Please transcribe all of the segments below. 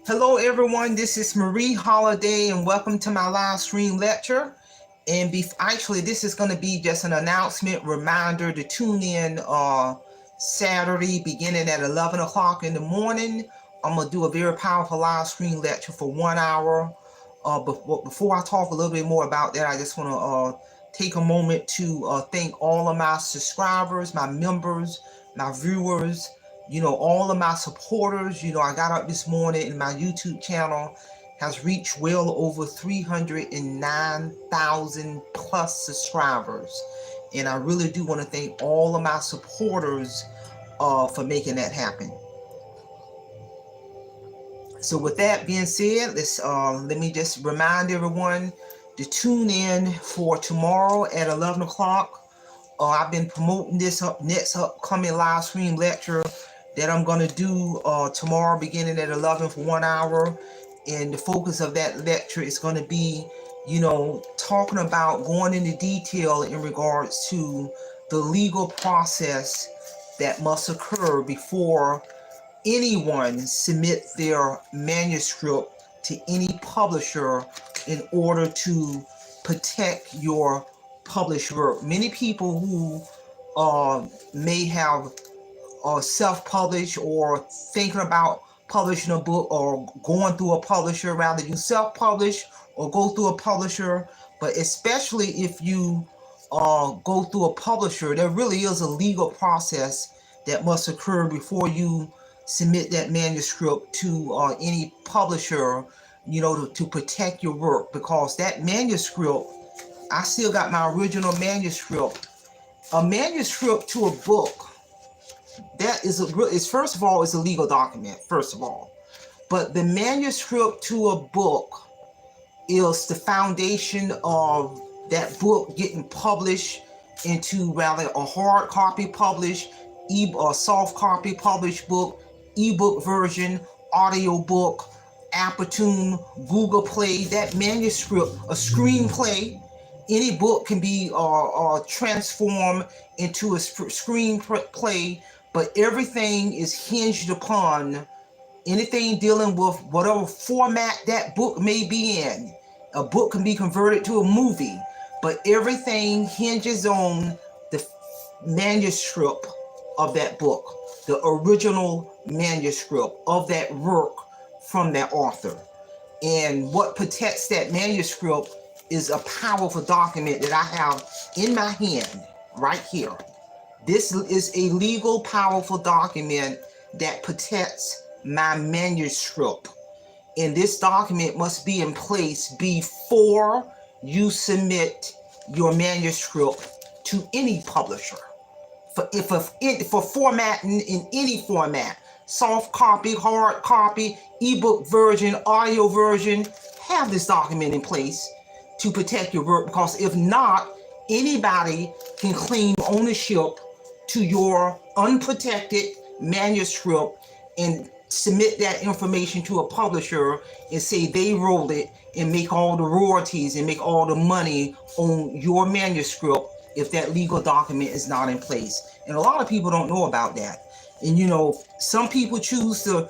Hello everyone, this is Marie Holiday and welcome to my live stream lecture. And actually this is going to be just an announcement reminder to tune in Saturday beginning at 11 o'clock in the morning. I'm going to do a very powerful live stream lecture for 1 hour. But before I talk a little bit more about that, I just want to take a moment to thank all of my subscribers, my members, my viewers, all of my supporters. I got up this morning and my YouTube channel has reached well over 309,000 plus subscribers. And I really do want to thank all of my supporters for making that happen. So with that being said, let me just remind everyone to tune in for tomorrow at 11 o'clock. I've been promoting this next upcoming live stream lecture that I'm going to do tomorrow beginning at 11 for 1 hour. And the focus of that lecture is going to be, talking about going into detail in regards to the legal process that must occur before anyone submit their manuscript to any publisher in order to protect your published work. Many people who may have self-published or thinking about publishing a book or going through a publisher, rather you self-publish or go through a publisher, but especially if you go through a publisher, there really is a legal process that must occur before you submit that manuscript to any publisher, to protect your work, because that manuscript, I still got my original manuscript. A manuscript to a book, that is first of all, it's a legal document, first of all. But the manuscript to a book is the foundation of that book getting published into rather a hard copy published, or soft copy published book, ebook version, audio book, Apple, Google Play, that manuscript, a screenplay. Any book can be transformed into a screenplay, but everything is hinged upon anything dealing with whatever format that book may be in. A book can be converted to a movie, but everything hinges on the manuscript of that book, the original manuscript of that work from that author. And what protects that manuscript is a powerful document that I have in my hand right here. This is a legal, powerful document that protects my manuscript. And this document must be in place before you submit your manuscript to any publisher. For formatting in any format, soft copy, hard copy, ebook version, audio version, have this document in place to protect your work, because if not, anybody can claim ownership to your unprotected manuscript and submit that information to a publisher and say they wrote it and make all the royalties and make all the money on your manuscript if that legal document is not in place. And a lot of people don't know about that. And some people choose to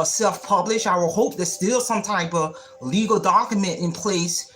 self-publish. I will hope there's still some type of legal document in place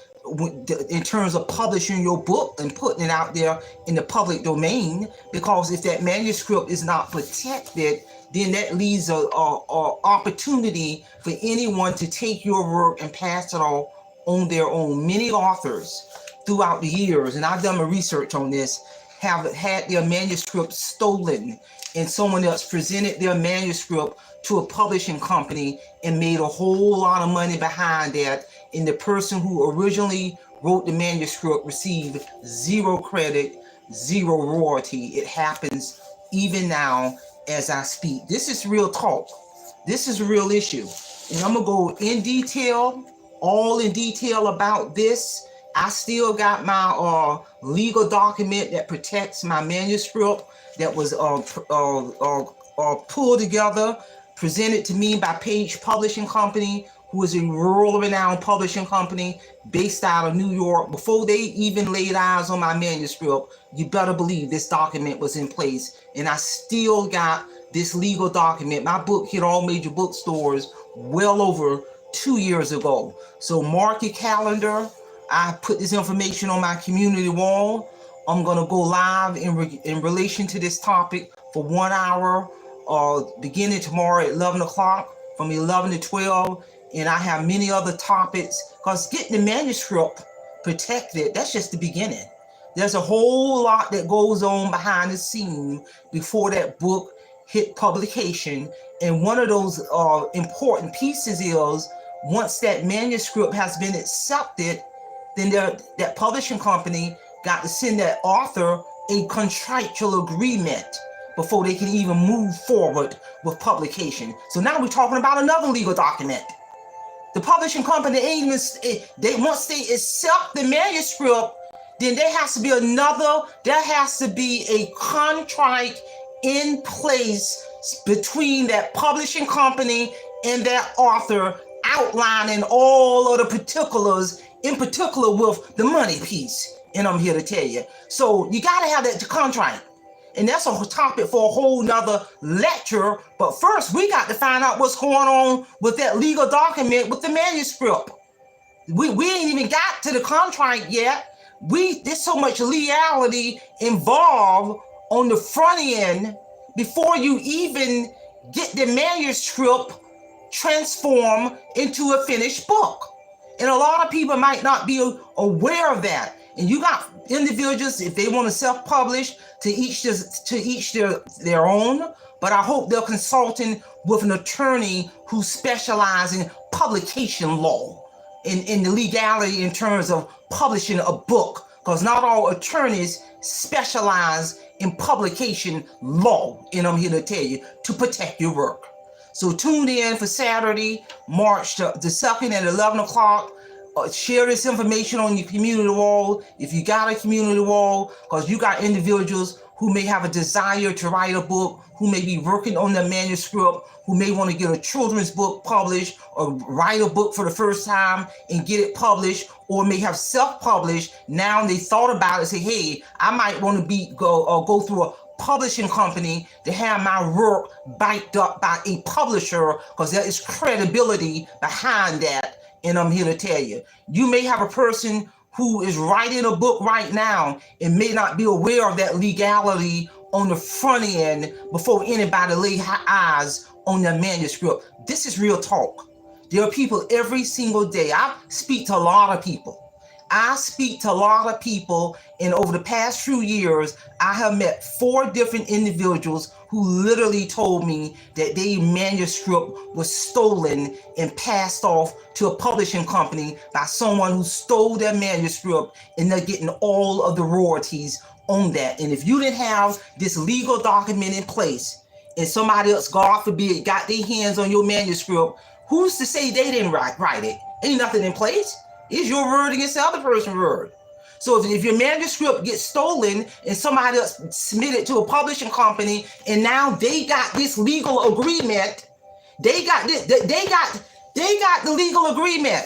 in terms of publishing your book and putting it out there in the public domain, because if that manuscript is not protected, then that leaves a opportunity for anyone to take your work and pass it off on their own. Many authors throughout the years, and I've done my research on this, have had their manuscript stolen, and someone else presented their manuscript to a publishing company and made a whole lot of money behind that, and the person who originally wrote the manuscript received zero credit, zero royalty. It happens even now as I speak. This is real talk. This is a real issue. And I'm gonna go in detail, all in detail about this. I still got my legal document that protects my manuscript that was pulled together, presented to me by Page Publishing Company, who is a world-renowned publishing company based out of New York. Before they even laid eyes on my manuscript, you better believe this document was in place. And I still got this legal document. My book hit all major bookstores well over 2 years ago. So mark your calendar. I put this information on my community wall. I'm going to go live in relation to this topic for 1 hour, beginning tomorrow at 11 o'clock from 11 to 12. And I have many other topics, because getting the manuscript protected, that's just the beginning. There's a whole lot that goes on behind the scene before that book hit publication. And one of those important pieces is, once that manuscript has been accepted, then that publishing company got to send that author a contractual agreement before they can even move forward with publication. So now we're talking about another legal document. The publishing company ain't even, once they accept the manuscript, then there has to be a contract in place between that publishing company and that author, outlining all of the particulars, in particular with the money piece. And I'm here to tell you. So you got to have that contract. And that's a topic for a whole nother lecture. But first, we got to find out what's going on with that legal document with the manuscript. We ain't even got to the contract yet. There's so much legality involved on the front end before you even get the manuscript transformed into a finished book. And a lot of people might not be aware of that. And you got individuals, if they want to self-publish, to each their own. But I hope they're consulting with an attorney who specializes in publication law, in the legality in terms of publishing a book, because not all attorneys specialize in publication law. And I'm here to tell you, to protect your work. So tune in for Saturday, March the 2nd at 11 o'clock. Share this information on your community wall. If you got a community wall, because you got individuals who may have a desire to write a book, who may be working on their manuscript, who may want to get a children's book published or write a book for the first time and get it published, or may have self-published. Now they thought about it, say, hey, I might want to go through a publishing company to have my work backed up by a publisher, because there is credibility behind that. And I'm here to tell you, you may have a person who is writing a book right now and may not be aware of that legality on the front end before anybody lay eyes on their manuscript. This is real talk. There are people every single day. I speak to a lot of people. And over the past few years, I have met 4 different individuals who literally told me that their manuscript was stolen and passed off to a publishing company by someone who stole their manuscript, and they're getting all of the royalties on that. And if you didn't have this legal document in place, and somebody else, God forbid, got their hands on your manuscript, who's to say they didn't write it? Ain't nothing in place. It's your word against the other person's word. So if your manuscript gets stolen and somebody else submitted to a publishing company, and now they got this legal agreement, they got the legal agreement.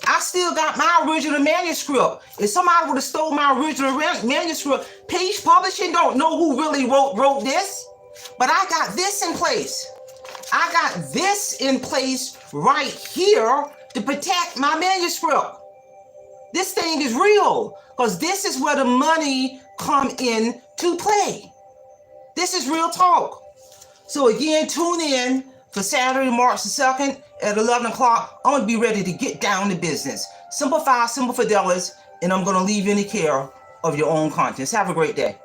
I still got my original manuscript. If somebody would have stole my original manuscript, Page Publishing don't know who really wrote this, but I got this in place. I got this in place right here to protect my manuscript. This thing is real, because this is where the money come in to play. This is real talk. So again, tune in for Saturday, March the 2nd at 11 o'clock. I'm going to be ready to get down to business. Simplify, Simple Fidelis, and I'm going to leave you in the care of your own conscience. Have a great day.